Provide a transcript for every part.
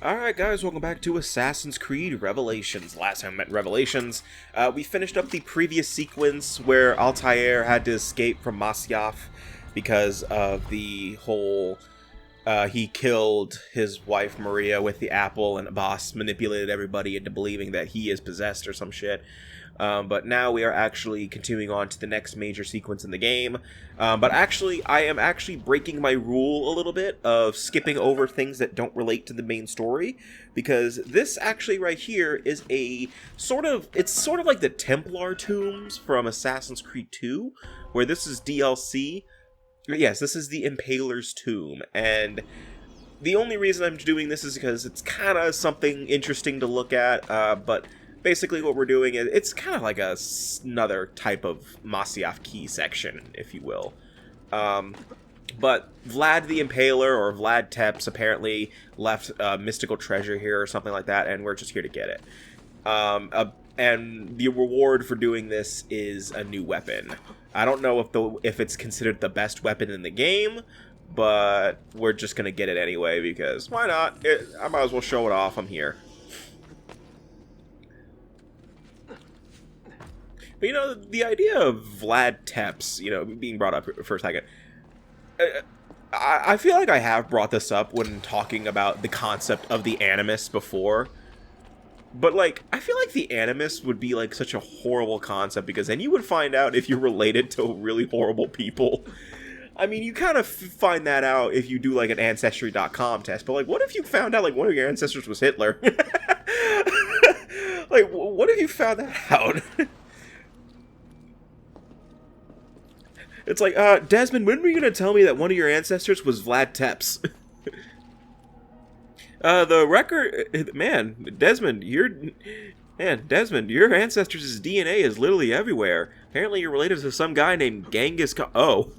Alright guys, welcome back to Assassin's Creed Revelations. Last time we met in Revelations, we finished up the previous sequence where Altair had to escape from Masyaf because of the whole, he killed his wife Maria with the apple and the boss manipulated everybody into believing that he is possessed or some shit. But now we are actually continuing on to the next major sequence in the game. But actually, I am actually breaking my rule a little bit of skipping over things that don't relate to the main story, because this actually right here is it's sort of like the Templar tombs from Assassin's Creed 2, where this is DLC. Yes, this is the Impaler's tomb, and the only reason I'm doing this is because it's kind of something interesting to look at, but basically what we're doing is, it's kind of like another type of Masyaf key section, if you will. But Vlad the Impaler, or Vlad Tepes, apparently left a mystical treasure here or something like that, and we're just here to get it. And the reward for doing this is a new weapon. I don't know if it's considered the best weapon in the game, but we're just gonna get it anyway, because why not? I might as well show it off. I'm here. But, you know, the idea of Vlad Tepes, you know, being brought up for a second, I feel like I have brought this up when talking about the concept of the Animus before. But, like, I feel like the Animus would be, like, such a horrible concept, because then you would find out if you're related to really horrible people. I mean, you kind of find that out if you do, like, an Ancestry.com test, but, like, what if you found out, like, one of your ancestors was Hitler? Like, what if you found that out? It's like, Desmond, when were you gonna tell me that one of your ancestors was Vlad Tepes? The record... Desmond, your ancestors' DNA is literally everywhere. Apparently you're related to some guy named Genghis Khan. Oh.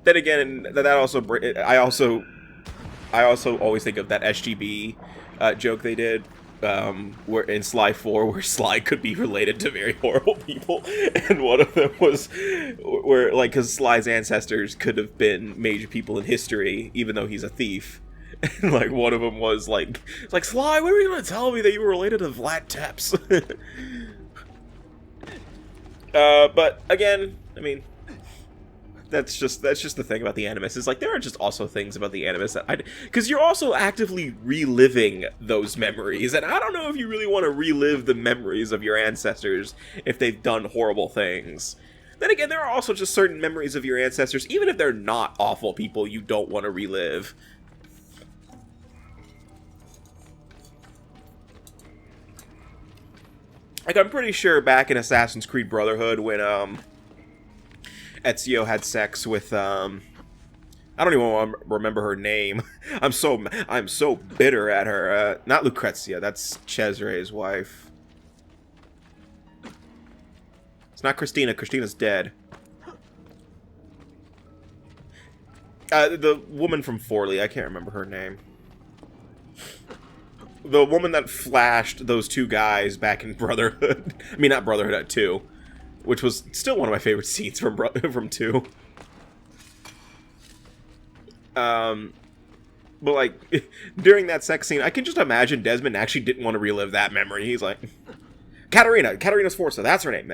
Then again, I also always think of that SGB joke they did, where in Sly 4, where Sly could be related to very horrible people, and one of them was where, like, because Sly's ancestors could have been major people in history, even though he's a thief. And, like, one of them was like Sly, when were you gonna tell me that you were related to Vlad Tepes? But again, I mean, that's just the thing about the Animus, is like there are just also things about the Animus that because you're also actively reliving those memories, and I don't know if you really want to relive the memories of your ancestors if they've done horrible things. Then again, there are also just certain memories of your ancestors, even if they're not awful people, you don't want to relive. Like, I'm pretty sure back in Assassin's Creed Brotherhood, when Ezio had sex with I don't even want to remember her name. I'm so bitter at her. Not Lucrezia. That's Cesare's wife. It's not Christina. Christina's dead. The woman from Forley. I can't remember her name. The woman that flashed those two guys back in Brotherhood. I mean, not Brotherhood at 2. Which was still one of my favorite scenes from 2. But, like, during that sex scene, I can just imagine Desmond actually didn't want to relive that memory. He's like, Katarina Sforza, that's her name.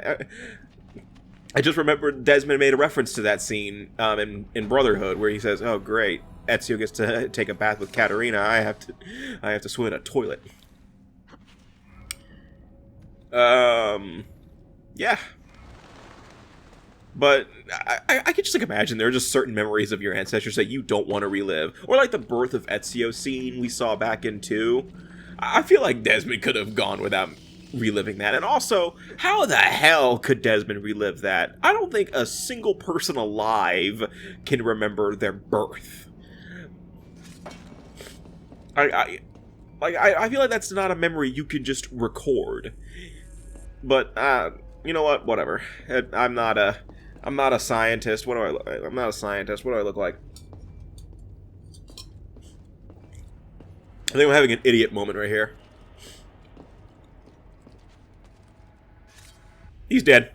I just remember Desmond made a reference to that scene in Brotherhood, where he says, "Oh, great, Ezio gets to take a bath with Katarina. I have to swim in a toilet." Yeah. But I can just, like, imagine there are just certain memories of your ancestors that you don't want to relive. Or, like, the birth of Ezio scene we saw back in 2. I feel like Desmond could have gone without reliving that. And also, how the hell could Desmond relive that? I don't think a single person alive can remember their birth. I feel like that's not a memory you can just record. But, you know what? Whatever. I'm not a scientist. I'm not a scientist. What do I look like? I think I'm having an idiot moment right here. He's dead.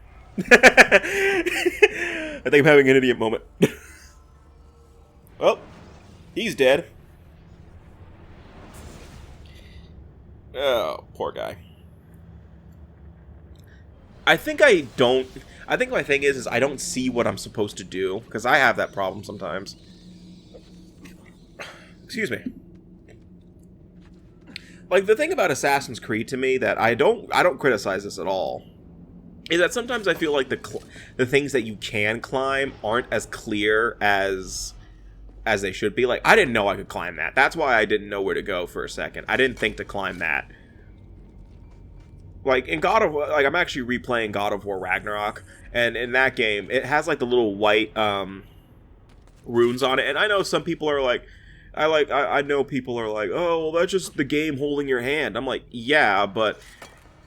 I think I'm having an idiot moment. Well, he's dead. Oh, poor guy. I think my thing is I don't see what I'm supposed to do, because I have that problem sometimes. Excuse me. Like, the thing about Assassin's Creed to me that I don't criticize this at all is that sometimes I feel like the things that you can climb aren't as clear as they should be. Like, I didn't know I could climb that. That's why I didn't know where to go for a second. I didn't think to climb that. Like, in God of War, like, I'm actually replaying God of War Ragnarok, and in that game, it has, like, the little white, runes on it, and I know some people are like, I know people are like, oh, well, that's just the game holding your hand. I'm like, yeah, but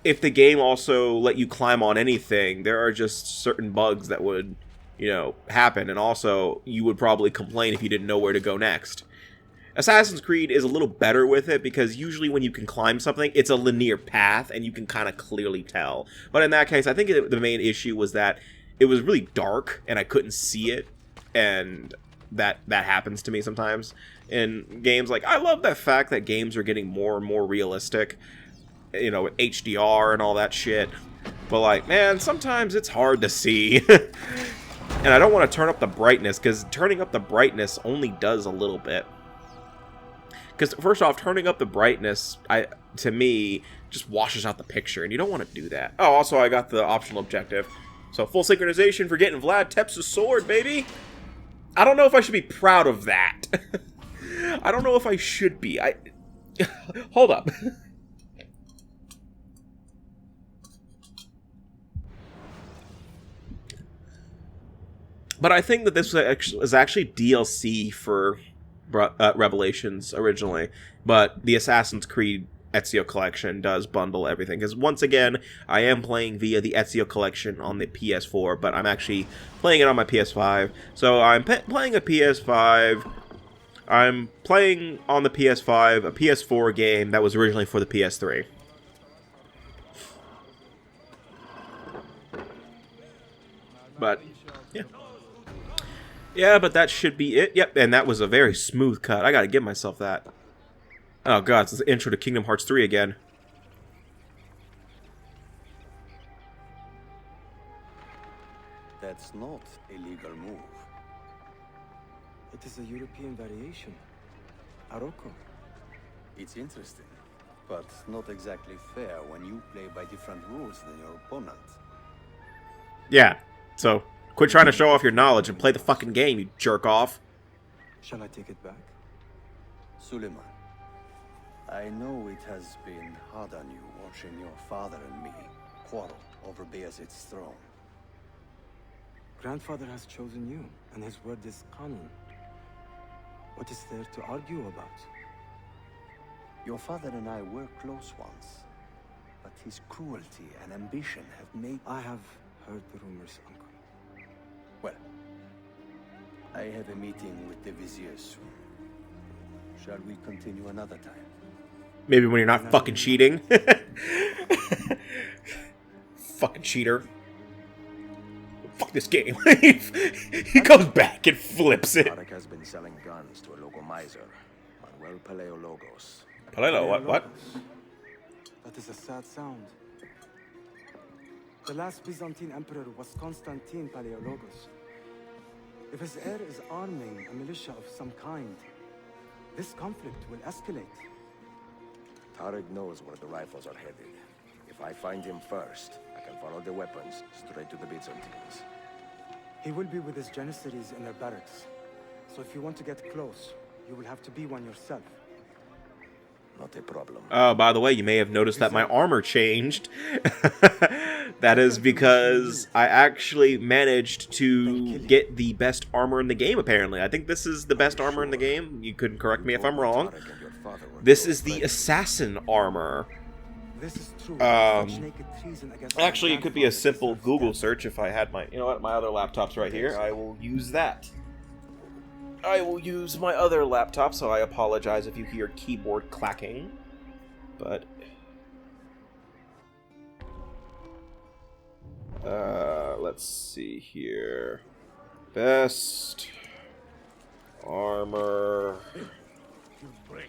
if the game also let you climb on anything, there are just certain bugs that would, you know, happen, and also, you would probably complain if you didn't know where to go next. Assassin's Creed is a little better with it, because usually when you can climb something, it's a linear path, and you can kind of clearly tell. But in that case, I think the main issue was that it was really dark, and I couldn't see it, and that happens to me sometimes in games. Like, I love the fact that games are getting more and more realistic, you know, with HDR and all that shit. But, like, man, sometimes it's hard to see. And I don't want to turn up the brightness, because turning up the brightness only does a little bit. Because, first off, turning up the brightness, to me, just washes out the picture, and you don't want to do that. Oh, also, I got the optional objective. So, full synchronization for getting Vlad Tepes' sword, baby! I don't know if I should be proud of that. I don't know if I should be. Hold up. But I think that this was actually DLC for Revelations originally, but the Assassin's Creed Ezio Collection does bundle everything, because once again, I am playing via the Ezio Collection on the PS4, but I'm actually playing it on my PS5, so I'm playing a PS5, I'm playing on the PS5 a PS4 game that was originally for the PS3. But, yeah. Yeah, but that should be it. Yep, and that was a very smooth cut. I gotta give myself that. Oh god, it's the intro to Kingdom Hearts 3 again. That's not a legal move. It is a European variation. Aroko. It's interesting, but not exactly fair when you play by different rules than your opponent. Yeah, so quit trying to show off your knowledge and play the fucking game, you jerk off. Shall I take it back? Suleiman, I know it has been hard on you watching your father and me quarrel over Bayezid's throne. Grandfather has chosen you, and his word is canon. What is there to argue about? Your father and I were close once, but his cruelty and ambition have made... I have heard the rumors, Uncle. Well, I have a meeting with the Vizier soon. Shall we continue another time? Maybe when you're not fucking cheating. Fucking cheater. Fuck this game. He comes back and flips it. Tarik has been selling guns to a local miser, Manuel Paleologos. Paleo, what? That is a sad sound. The last Byzantine emperor was Constantine Paleologos. If his heir is arming a militia of some kind, this conflict will escalate. Tarik knows where the rifles are headed. If I find him first, I can follow the weapons straight to the Byzantines. He will be with his Janissaries in their barracks. So if you want to get close, you will have to be one yourself. Not a problem. Oh, by the way, you may have noticed that my armor changed. That is because I actually managed to get the best armor in the game, apparently. I think this is the best armor in the game. You couldn't correct me if I'm wrong. This is the assassin armor. This is true. Actually, it could be a simple Google search if I had my... You know what? My other laptop's right here. I will use that. I will use my other laptop, so I apologize if you hear keyboard clacking. But... let's see here. Best armor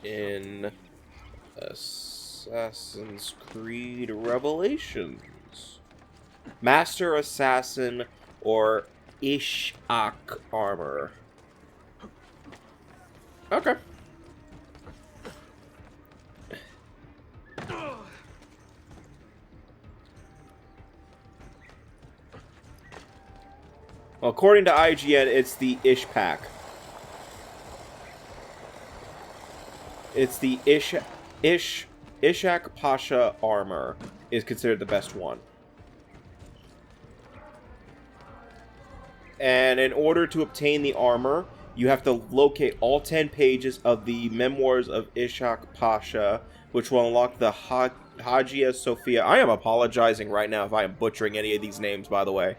in Assassin's Creed Revelations. Master Assassin or Ishak armor. Okay. Well, according to IGN, it's the Ishpak. It's the Ishak Pasha armor is considered the best one. And in order to obtain the armor, you have to locate all 10 pages of the Memoirs of Ishak Pasha, which will unlock the Hagia Sophia. I am apologizing right now if I am butchering any of these names, by the way.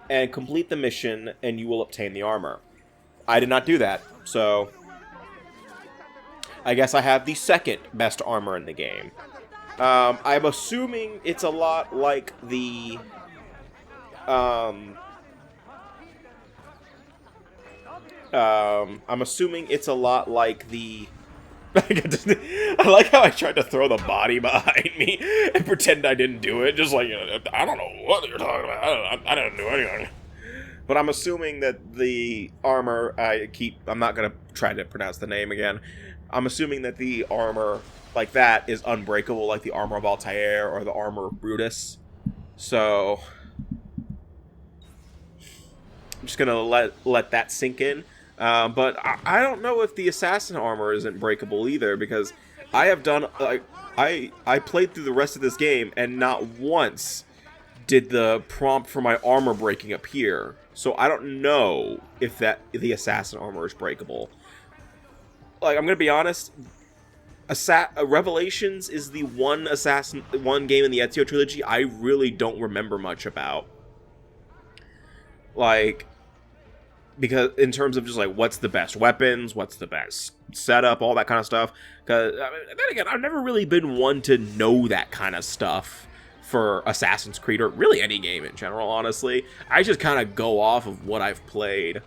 And complete the mission, and you will obtain the armor. I did not do that, so I guess I have the second best armor in the game. I'm assuming it's a lot like the I'm assuming it's a lot like the I like how I tried to throw the body behind me and pretend I didn't do it. Just like, I don't know what you're talking about. I didn't do anything. But I'm assuming that the armor, I'm not going to try to pronounce the name again. I'm assuming that the armor like that is unbreakable, like the armor of Altair or the armor of Brutus. So I'm just going to let that sink in. But I don't know if the assassin armor isn't breakable either, because I have done I played through the rest of this game and not once did the prompt for my armor breaking appear. So I don't know if the assassin armor is breakable. Like, I'm gonna be honest, Revelations is the one game in the Ezio trilogy I really don't remember much about. Like, because in terms of just like what's the best weapons, what's the best setup, all that kind of stuff. Because then again, I've never really been one to know that kind of stuff for Assassin's Creed or really any game in general. Honestly, I just kind of go off of what I've played.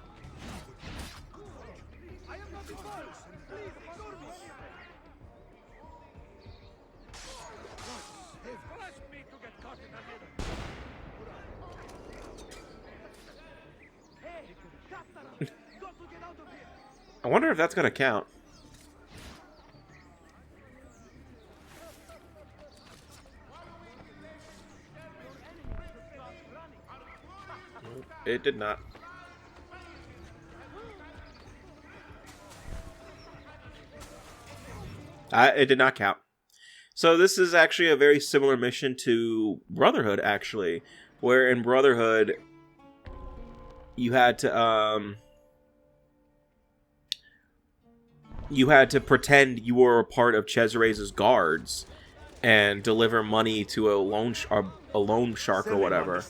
I wonder if that's gonna count. It did not. It did not count. So this is actually a very similar mission to Brotherhood, actually, where in Brotherhood you had to pretend you were a part of Cesare's guards and deliver money to a loan shark or whatever.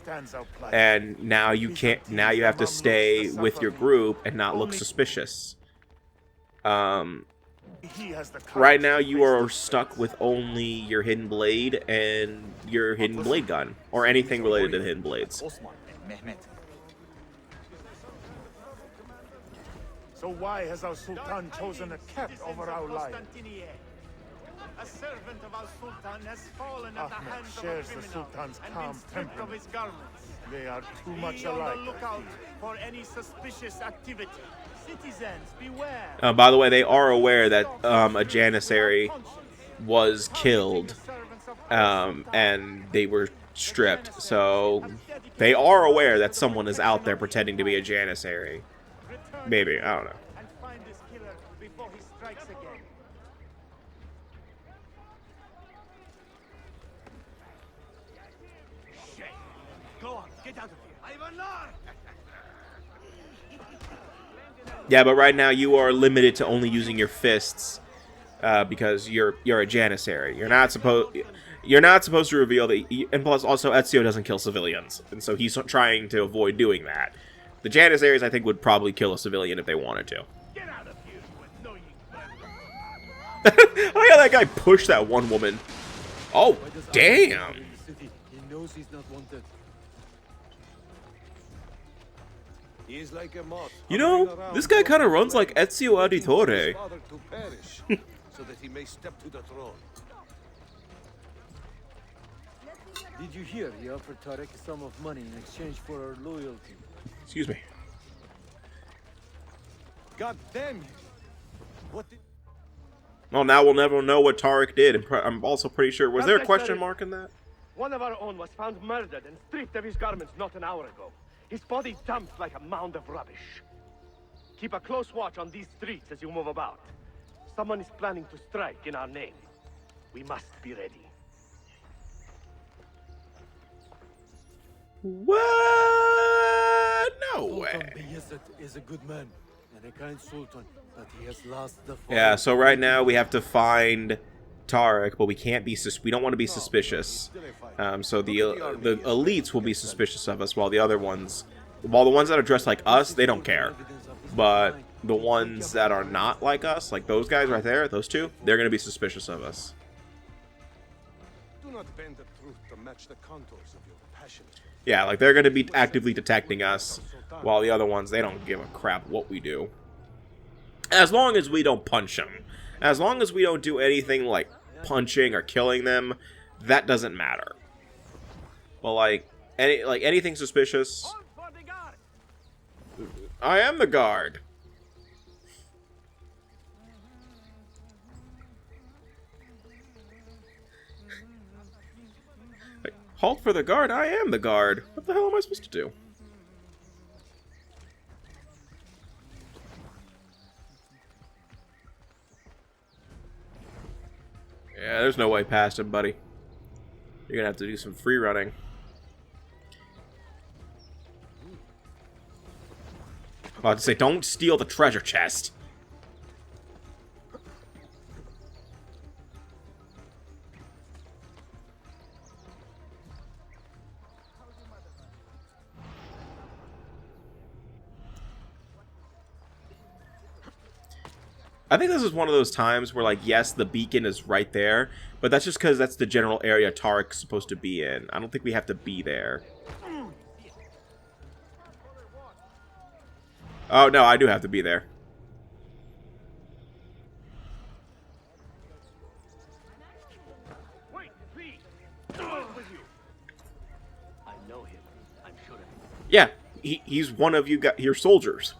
And now you can't. Now you have to stay with your group and not look suspicious. Right now you are stuck with only your hidden blade and your hidden blade gun, or anything related to hidden blades. So why has our Sultan chosen a cat over our lives? A servant of our Sultan has fallen at the Ahmed hands of a shares the criminal Sultan's and calm been stripped of temperament. his garments. They are too much Be on alike. the lookout for any suspicious activity. Citizens, beware. By the way, they are aware that a Janissary was killed, and they were stripped. So they are aware that someone is out there pretending to be a Janissary. Maybe, I don't know. And find this killer before he strikes again. Shit. Go on, get out of here. Ivanar! Yeah, but right now you are limited to only using your fists because you're a Janissary. You're not supposed to reveal that. And plus, also Ezio doesn't kill civilians, and so he's trying to avoid doing that. The Janissaries, I think, would probably kill a civilian if they wanted to. Get out of here, you annoying Oh yeah, that guy pushed that one woman. Oh, damn. He knows he's not wanted. He is like a moth. You know, this guy kind of runs like Ezio Auditore. Father to perish, so that he may step to the throne. Did you hear? He offered Tarik a sum of money in exchange for our loyalty. Excuse me. God damn you! What did... Well, now we'll never know what Tarik did. And I'm also pretty sure. Was there a question mark in that? One of our own was found murdered and stripped of his garments not an hour ago. His body dumped like a mound of rubbish. Keep a close watch on these streets as you move about. Someone is planning to strike in our name. We must be ready. What? No way. Sultan Bayezid is a good man and a kind sultan, but he has lost the fight. Yeah, so right now we have to find Tarik, but we can't be we don't want to be suspicious. So the elites will be suspicious of us, while the other ones, while the ones that are dressed like us, they don't care. But the ones that are not like us, like those guys right there, those two, they're going to be suspicious of us. Do not bend the truth to match the contours of your passion. Yeah, like they're going to be actively detecting us, while the other ones, they don't give a crap what we do. As long as we don't punch them. As long as we don't do anything like punching or killing them, that doesn't matter. But like anything suspicious, I am the guard. Like, halt for the guard. I am the guard. What the hell am I supposed to do? Yeah, there's no way past him, buddy. You're gonna have to do some free running. I'm about to say, don't steal the treasure chest. I think this is one of those times where, like, yes, the beacon is right there, but that's just because that's the general area Tarik's supposed to be in. I don't think we have to be there. Oh, no, I do have to be there. Wait, please. With you. I know him. I'm sure of it. Yeah, he's one of your soldiers.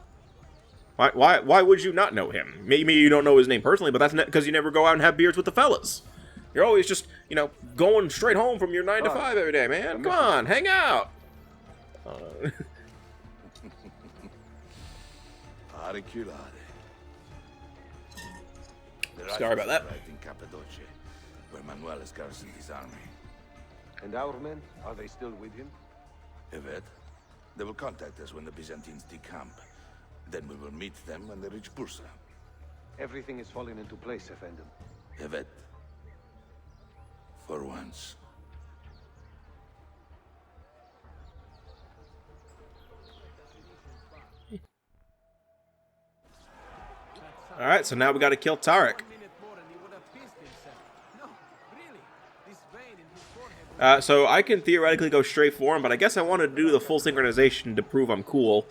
Why would you not know him? Maybe you don't know his name personally, but that's because you never go out and have beers with the fellas. You're always just, you know, going straight home from your 9 to 5 every day, man. Come on, hang out. Sorry about that. In Cappadocia, where Manuel has garrisoned his army. And our men, are they still with him? Evet. They will contact us when the Byzantines decamp. Then we will meet them when they reach Bursa. Everything is falling into place, Effendim. Evet. For once. Alright, so now we gotta kill Tarik. So I can theoretically go straight for him, but I guess I want to do the full synchronization to prove I'm cool.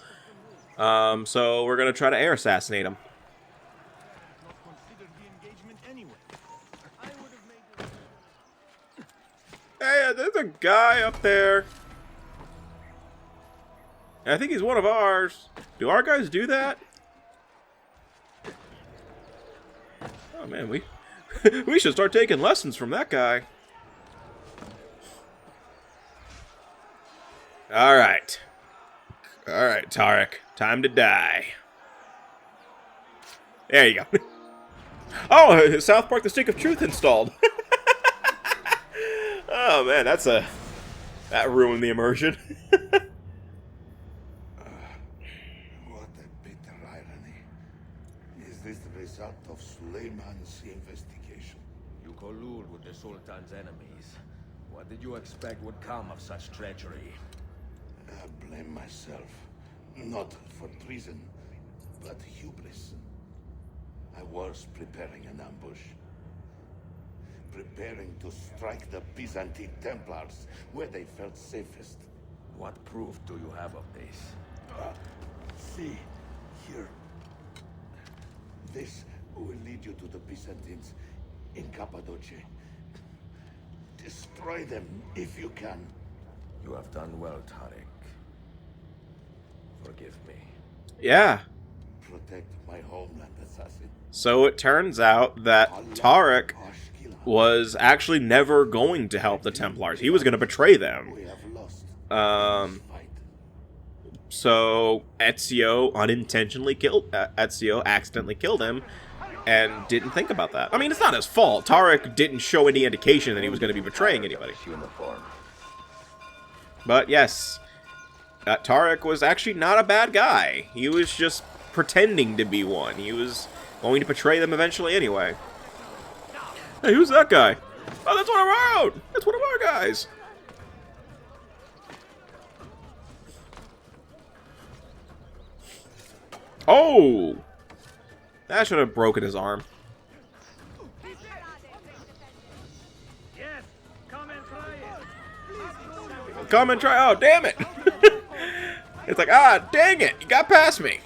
So we're gonna try to air assassinate him. Hey, there's a guy up there. I think he's one of ours. Do our guys do that? Oh man, we we should start taking lessons from that guy. All right, Tarik, time to die. There you go. Oh, South Park: The Stick of Truth installed. Oh man, that ruined the immersion. What a bitter irony. Is this the result of Suleiman's investigation? You collude with the Sultan's enemies. What did you expect would come of such treachery? I blame myself. Not for treason, but hubris. I was preparing an ambush. Preparing to strike the Byzantine Templars where they felt safest. What proof do you have of this? See, here. This will lead you to the Byzantines in Cappadocia. Destroy them if you can. You have done well, Tarik. Forgive me. Yeah. Protect my homeland, assassin. So it turns out that Tarik was actually never going to help the Templars. He was going to betray them. We have lost Um, this fight. so Ezio unintentionally killed... Ezio accidentally killed him and didn't think about that. I mean, it's not his fault. Tarik didn't show any indication that he was going to be betraying anybody. Uniform. But yes, Tarik was actually not a bad guy. He was just pretending to be one. He was going to betray them eventually anyway. Hey, who's that guy? Oh, that's one of our own! That's one of our guys! Oh! That should have broken his arm. Yes, come and try it. Come and try. Oh, damn it! It's like, ah, dang it! You got past me!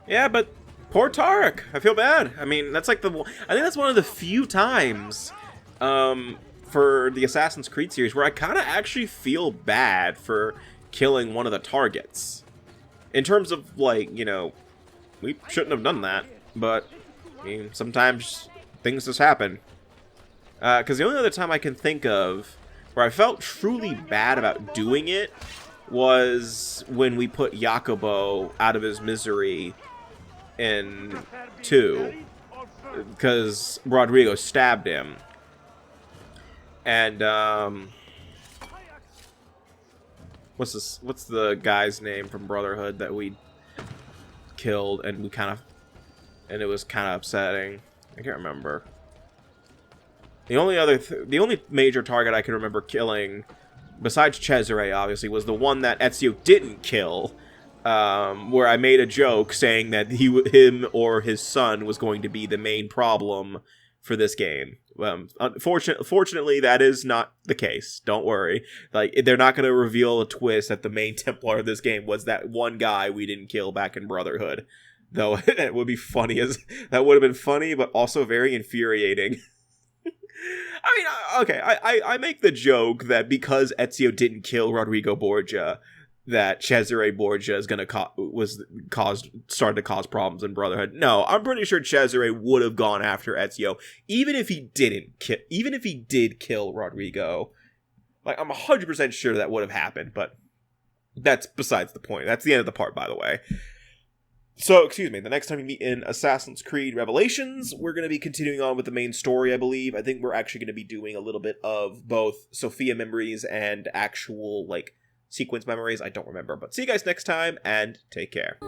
Yeah, but poor Tarik. I feel bad. I mean, that's like I think that's one of the few times for the Assassin's Creed series where I kind of actually feel bad for killing one of the targets. In terms of, like, you know, we shouldn't have done that, but I mean, sometimes things just happen. Because the only other time I can think of where I felt truly bad about doing it was when we put Jacobo out of his misery in 2, because Rodrigo stabbed him. And what's the guy's name from Brotherhood that we killed and it was kind of upsetting. I can't remember. The only major target I can remember killing, besides Cesare, obviously, was the one that Ezio didn't kill, where I made a joke saying that him or his son was going to be the main problem for this game. Fortunately, that is not the case. Don't worry. Like, they're not going to reveal a twist that the main Templar of this game was that one guy we didn't kill back in Brotherhood. Though it would be funny that would have been funny, but also very infuriating. I mean, okay, I make the joke that because Ezio didn't kill Rodrigo Borgia, that Cesare Borgia is gonna started to cause problems in Brotherhood. No, I'm pretty sure Cesare would have gone after Ezio, even if he did kill Rodrigo. Like, I'm 100% sure that would have happened, but that's besides the point. That's the end of the part, by the way. So, excuse me, the next time we meet in Assassin's Creed Revelations, we're going to be continuing on with the main story, I believe. I think we're actually going to be doing a little bit of both Sophia memories and actual, like, sequence memories. I don't remember. But see you guys next time, and take care.